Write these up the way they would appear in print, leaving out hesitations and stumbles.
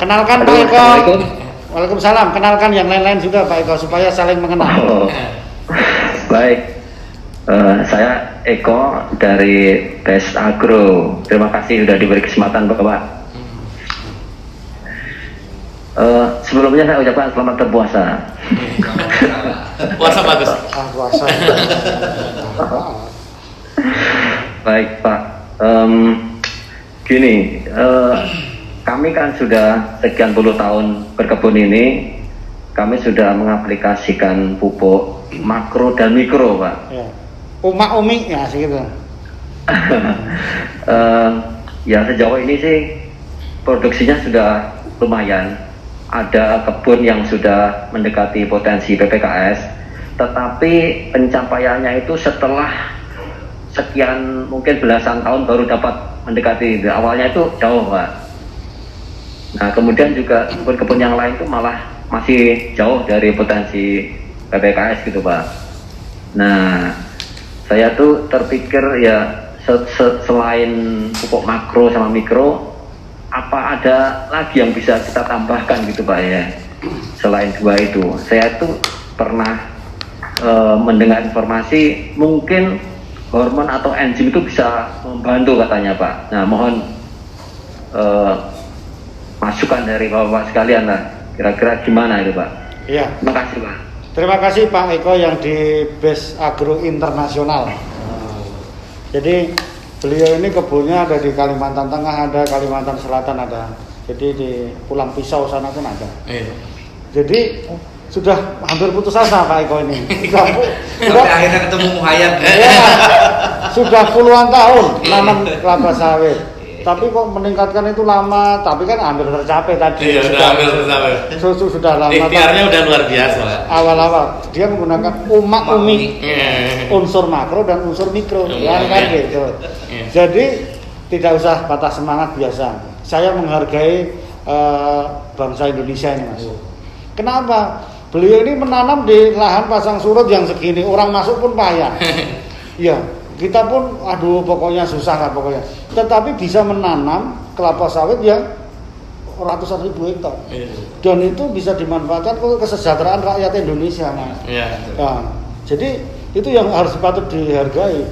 Kenalkan Pak Eko. Waalaikumsalam. Kenalkan yang lain-lain juga Pak Eko supaya saling mengenal. Oh, baik. Saya Eko dari Best Agro. Terima kasih sudah diberi kesempatan Bapak. Sebelumnya saya ucapkan selamat berpuasa. Puasa bagus. Puasa. Baik Pak. Gini, kami kan sudah sekian puluh tahun berkebun ini, kami sudah mengaplikasikan pupuk makro dan mikro Pak. Ya. Umi ya segitu. Ya sejauh ini sih produksinya sudah lumayan. Ada kebun yang sudah mendekati potensi PPKS, tetapi pencapaiannya itu setelah sekian mungkin belasan tahun baru dapat mendekati itu. Awalnya itu jauh Pak. Nah kemudian juga kebun-kebun yang lain itu malah masih jauh dari potensi PPKS gitu Pak. Nah saya tuh terpikir ya selain pupuk makro sama mikro, apa ada lagi yang bisa kita tambahkan gitu Pak ya, selain dua itu. Saya tuh pernah mendengar informasi mungkin hormon atau enzim itu bisa membantu katanya Pak. Nah mohon masukan dari Bapak sekalian lah, kira-kira gimana itu Pak. Iya. Terima kasih Pak. Terima kasih Pak Eko yang di Best Agro Internasional. Jadi beliau ini kebunnya ada di Kalimantan Tengah, ada Kalimantan Selatan ada. Jadi di Pulang Pisau sana pun ada. Jadi sudah hampir putus asa Pak Eko ini. Sampai akhirnya ketemu Muhayyad. Ya, sudah puluhan tahun nanam kelapa sawit. Tapi kok meningkatkan itu lama, tapi kan hampir tercapai tadi. Iya, sudah hampir tercapai. Sudah lama. Ikhtiarnya udah luar biasa. Awal-awal dia menggunakan umi, unsur makro dan unsur mikro, kan gitu. Jadi tidak usah patah semangat biasa. Saya menghargai bangsa Indonesia ini Mas. Kenapa? Beliau ini menanam di lahan pasang surut yang segini, orang masuk pun payah. Iya. Kita pun pokoknya susah lah pokoknya. Tetapi bisa menanam kelapa sawit yang ratusan ribu hektar. Dan itu bisa dimanfaatkan untuk kesejahteraan rakyat Indonesia Mas. Nah, jadi itu yang harus patut dihargai.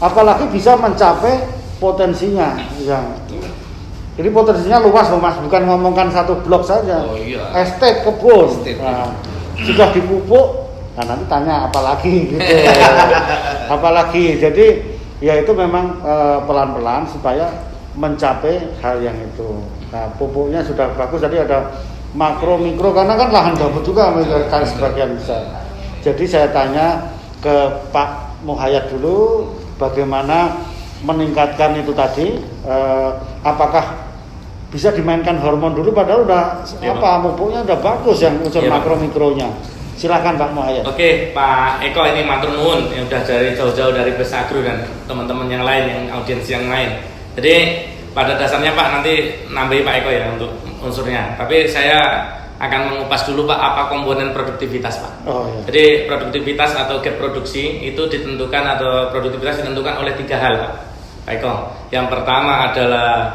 Apalagi bisa mencapai potensinya yang jadi potensinya luas loh Mas, bukan ngomongkan satu blok saja. Estate kebun. Nah, sudah dipupuk. Nah nanti tanya apalagi gitu. Apalagi jadi ya itu memang pelan-pelan supaya mencapai hal yang itu. Nah pupuknya sudah bagus, jadi ada makro mikro karena kan lahan gabut juga kan sebagian besar. Jadi saya tanya ke Pak Muhayyad dulu bagaimana meningkatkan itu tadi, apakah bisa dimainkan hormon dulu padahal udah pupuknya udah bagus yang unsur makro mikronya. Silakan Pak Muhayyad. Oke Pak Eko, ini matur nuwun yang udah dari jauh-jauh dari Best Agro dan teman-teman yang lain, yang audiens yang lain. Jadi pada dasarnya Pak nanti nambahi Pak Eko ya untuk unsurnya. Tapi saya akan mengupas dulu Pak apa komponen produktivitas Pak. Jadi produktivitas atau gap produksi itu ditentukan atau produktivitas ditentukan oleh 3 hal Pak Eko. Yang pertama adalah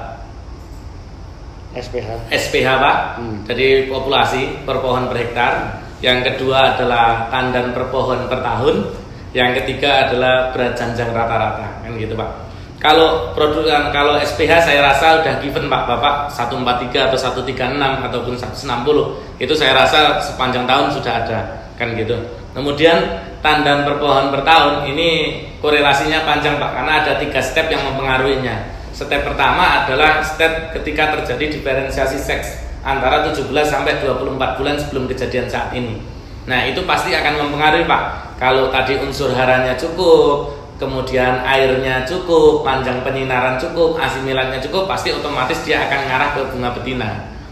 SPH Pak. Jadi populasi per pohon per hektar. Yang kedua adalah tandan per pohon per tahun. Yang ketiga adalah berat janjang rata-rata, kan gitu Pak. Kalau SPH saya rasa udah given Pak, Bapak 143 atau 136 ataupun 160 itu saya rasa sepanjang tahun sudah ada, kan gitu. Kemudian tandan per pohon per tahun ini korelasinya panjang Pak, karena ada 3 step yang mempengaruhinya. Step pertama adalah step ketika terjadi diferensiasi seks antara 17 sampai 24 bulan sebelum kejadian saat ini. Nah itu pasti akan mempengaruhi Pak. Kalau tadi unsur haranya cukup, kemudian airnya cukup, panjang penyinaran cukup, asimilannya cukup, pasti otomatis dia akan ngarah ke bunga betina.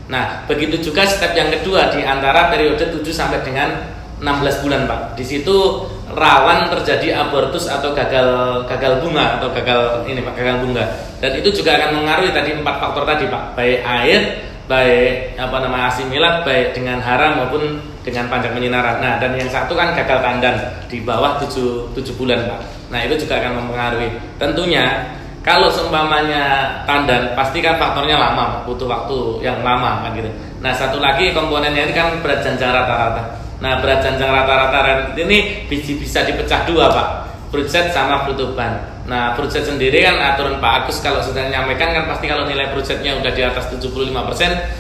Nah begitu juga step yang kedua di antara periode 7 sampai dengan 16 bulan Pak. Di situ rawan terjadi abortus atau gagal bunga atau gagal bunga. Dan itu juga akan mengaruhi tadi 4 faktor tadi Pak, baik air, baik asimilat, baik dengan hara maupun dengan panjang penyinaran. Nah, dan yang satu kan gagal tandan di bawah 7 bulan Pak. Nah, itu juga akan mempengaruhi. Tentunya kalau seumpamanya tandan pasti kan faktornya lama, butuh waktu yang lama kan gitu. Nah satu lagi komponennya ini kan berat janjang rata-rata. Nah berat janjang rata-rata ini bisa dipecah dua Pak, fruitset sama frutuban. Nah fruitset sendiri kan aturan Pak Agus kalau sudah nyampaikan kan pasti kalau nilai fruitsetnya udah di atas 75%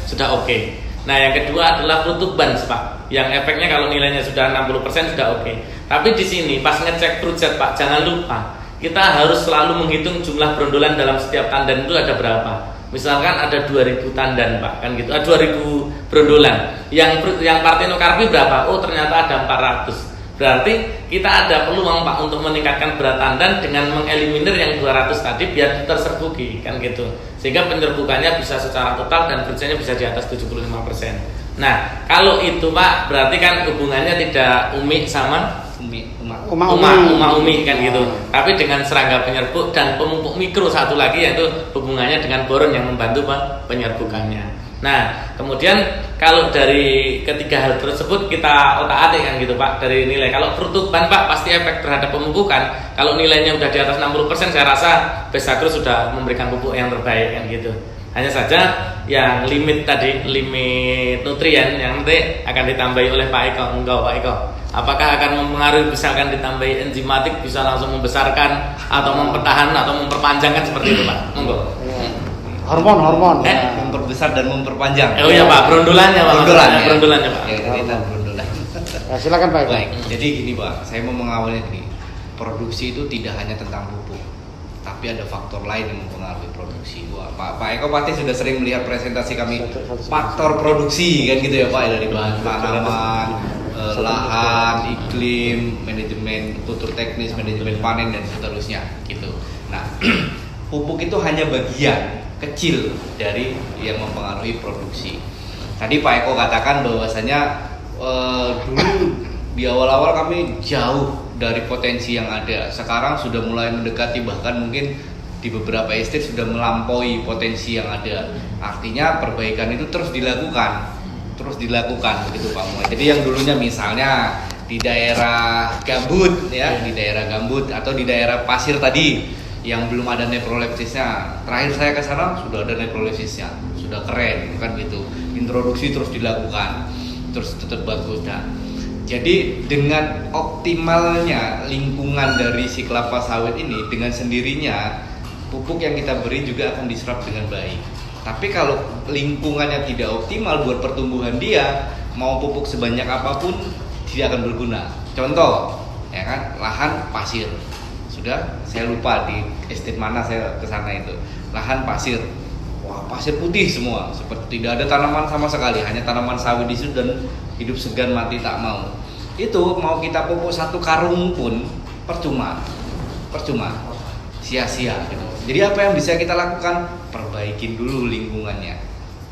sudah oke. Nah yang kedua adalah frutuban Pak, yang efeknya kalau nilainya sudah 60% sudah oke. Tapi di sini pas ngecek fruitset Pak, jangan lupa kita harus selalu menghitung jumlah brondolan dalam setiap tandan itu ada berapa. Misalkan ada 2000 tandan Pak, kan gitu. 2000 brondolan. Yang partenokarpi berapa? Oh, ternyata ada 400. Berarti kita ada peluang Pak untuk meningkatkan berat tandan dengan mengeliminir yang 200 tadi biar terserbuki, kan gitu. Sehingga penyerbukannya bisa secara total dan fruitsetnya bisa di atas 75%. Nah, kalau itu Pak, berarti kan hubungannya tidak umik sama umi kan gitu. Tapi dengan serangga penyerbuk dan pemupuk mikro satu lagi yaitu hubungannya dengan boron yang membantu penyerbukannya. Nah, kemudian kalau dari ketiga hal tersebut kita otak-atik kan gitu Pak dari nilai. Kalau frutuban Pak pasti efek terhadap pemupukan. Kalau nilainya udah di atas 60% saya rasa Besagro sudah memberikan pupuk yang terbaik kan gitu. Hanya saja yang limit nutrien yang nanti akan ditambahi oleh Pak Eko. Enggak Pak Eko. Apakah akan mempengaruhi misalkan ditambahi enzimatik bisa langsung membesarkan atau mempertahan atau memperpanjangkan seperti itu Pak? Monggo. Hormon. Memperbesar dan memperpanjang. Oh iya Pak, brondolannya Pak. Brondolannya Pak. Ya, kita brondolan. Ya, silakan Pak. Baik. Jadi gini Pak, saya mau mengawalnya gini. Produksi itu tidak hanya tentang pupuk, tapi ada faktor lain yang mempengaruhi produksi. Wah, Pak Eko pasti sudah sering melihat presentasi kami faktor produksi kan gitu ya Pak, dari bahan tanaman, lahan, iklim, manajemen kultur teknis, manajemen panen dan seterusnya gitu. Nah, pupuk itu hanya bagian kecil dari yang mempengaruhi produksi. Tadi Pak Eko katakan bahwasanya dulu di awal-awal kami jauh dari potensi yang ada. Sekarang sudah mulai mendekati, bahkan mungkin di beberapa estate sudah melampaui potensi yang ada. Artinya perbaikan itu terus dilakukan begitu Pak Muhammad. Jadi yang dulunya misalnya di daerah gambut ya, di daerah gambut atau di daerah pasir tadi yang belum ada neprolepsisnya. Terakhir saya ke sana sudah ada neprolepsisnya, sudah keren kan gitu. Introduksi terus dilakukan, terus tetap bagus. Nah, jadi dengan optimalnya lingkungan dari si kelapa sawit ini, dengan sendirinya pupuk yang kita beri juga akan diserap dengan baik. Tapi kalau lingkungannya tidak optimal buat pertumbuhan dia, mau pupuk sebanyak apapun tidak akan berguna. Contoh, ya kan, lahan pasir. Sudah, saya lupa di estate mana saya ke sana itu. Lahan pasir. Wah, pasir putih semua, seperti tidak ada tanaman sama sekali, hanya tanaman sawit di situ dan hidup segan mati tak mau. Itu mau kita pupuk 1 karung pun percuma, sia-sia gitu. Jadi apa yang bisa kita lakukan? Perbaikin dulu lingkungannya,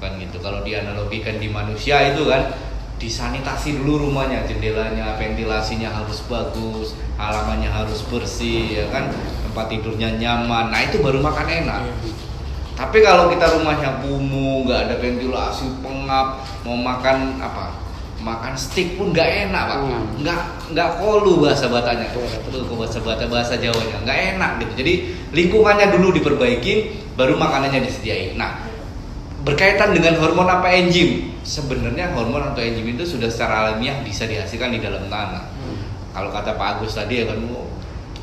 kan gitu. Kalau dianalogikan di manusia itu kan, disanitasi dulu rumahnya, jendelanya, ventilasinya harus bagus, halamannya harus bersih, ya kan, tempat tidurnya nyaman. Nah itu baru makan enak. Tapi kalau kita rumahnya kumuh, nggak ada ventilasi, pengap, mau makan apa? Makan steak pun nggak enak Pak, nggak kolu bahasa Batanya, bahasa Jawanya, nggak enak gitu. Jadi lingkungannya dulu diperbaikin, baru makanannya disediain. Nah, berkaitan dengan hormon apa enzim, sebenarnya hormon atau enzim itu sudah secara alamiah bisa dihasilkan di dalam tanah. Kalau kata Pak Agus tadi ya kan,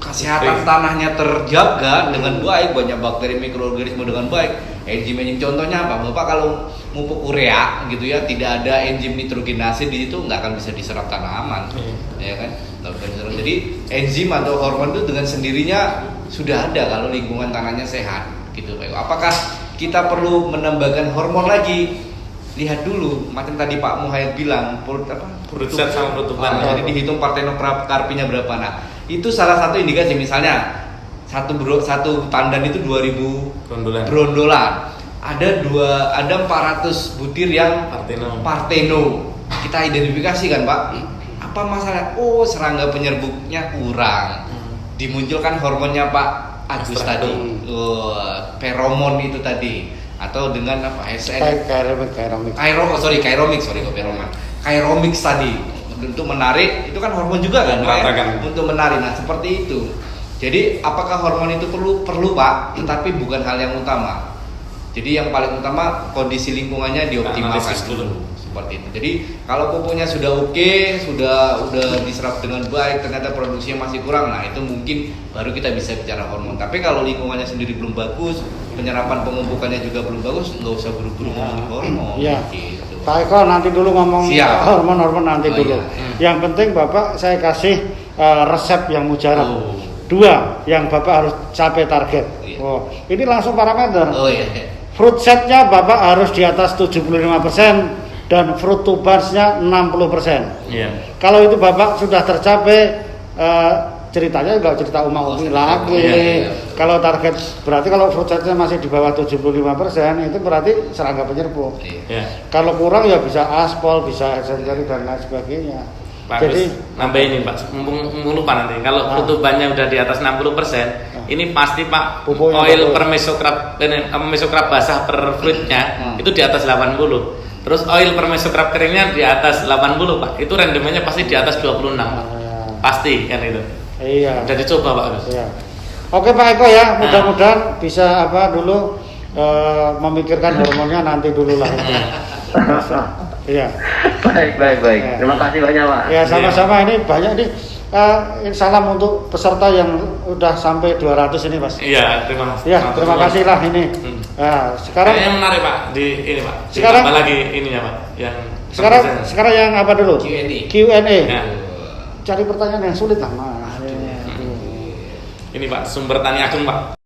kesehatan tanahnya terjaga dengan baik, banyak bakteri mikroorganisme dengan baik. Enzim contohnya apa? Bapak kalau pupuk urea gitu ya, tidak ada enzim nitrogenase di situ, nggak akan bisa diserap tanaman, ya kan? Jadi enzim atau hormon itu dengan sendirinya sudah ada kalau lingkungan tanahnya sehat, gitu. Apakah kita perlu menambahkan hormon lagi? Lihat dulu, macam tadi Pak Muhammad bilang, fruitset sama frutuban. Jadi dihitung partenokarpinya berapa. Nah, itu salah satu indikasi. Misalnya satu tandan itu 2000 brondolan. Ada 400 butir yang parteno. Kita identifikasi kan Pak, apa masalah? Oh, serangga penyerbuknya kurang. Dimunculkan hormonnya Pak Agus tadi, feromon itu tadi, atau dengan apa? Kairomix tadi untuk menarik, itu kan hormon juga kan Pak? Untuk menarik. Nah seperti itu. Jadi apakah hormon itu perlu Pak, tetapi bukan hal yang utama. Jadi yang paling utama kondisi lingkungannya dioptimalkan Analisis dulu. seperti itu. Jadi kalau pupuknya sudah oke, sudah diserap dengan baik, ternyata produksinya masih kurang, nah itu mungkin baru kita bisa bicara hormon. Tapi kalau lingkungannya sendiri belum bagus, penyerapan pemupukannya juga belum bagus, nggak usah buru-buru ngomongin hormon. Iya. Gitu. Pak Eko nanti dulu ngomong Siap. hormon nanti Oh, dulu. iya. Yang penting Bapak saya kasih resep yang mujarab. Oh. 2 yang Bapak harus capai target. Iya. Oh, ini langsung parameter. Oh iya. Fruit setnya Bapak harus di atas 75% dan fruit to buds-nya 60%. Iya. Kalau itu Bapak sudah tercapai, ceritanya enggak cerita umi lagi. Iya. Kalau target berarti kalau fruit setnya masih di bawah 75% itu berarti serangga penyerbukan. Iya. Ya. Kalau kurang ya bisa aspal, bisa esensial dan lain sebagainya. Pak, Jadi nambah ini Pak, mumpung lupa nanti. Kalau ketubannya udah di atas 60%, ini pasti Pak Pupuknya oil betul. per mesokrap basah per fruitnya itu di atas 80. Terus oil per mesokrap keringnya di atas 80 Pak. Itu rendemennya pasti di atas 26 Pak. Pasti kan itu. Iya. Udah dicoba Pak Gus. Iya. Oke Pak Eko ya, mudah-mudahan bisa dulu memikirkan hormonnya nanti dulu lah. Iya. Baik. Ya. Terima kasih banyak Pak. Ya sama-sama, ini banyak nih. Salam untuk peserta yang udah sampai 200 ini Mas. Iya, terima kasih. Ya, terima kasih lah ini. Nah, sekarang Kayaknya menarik Pak di ini Pak. Sekarang- Ditambah lagi ininya Pak, yang sekarang yang apa dulu? Q&A. Q&A. Ya. Cari pertanyaan yang sulit lah Mas. Ini Pak, sumber tani agung Pak.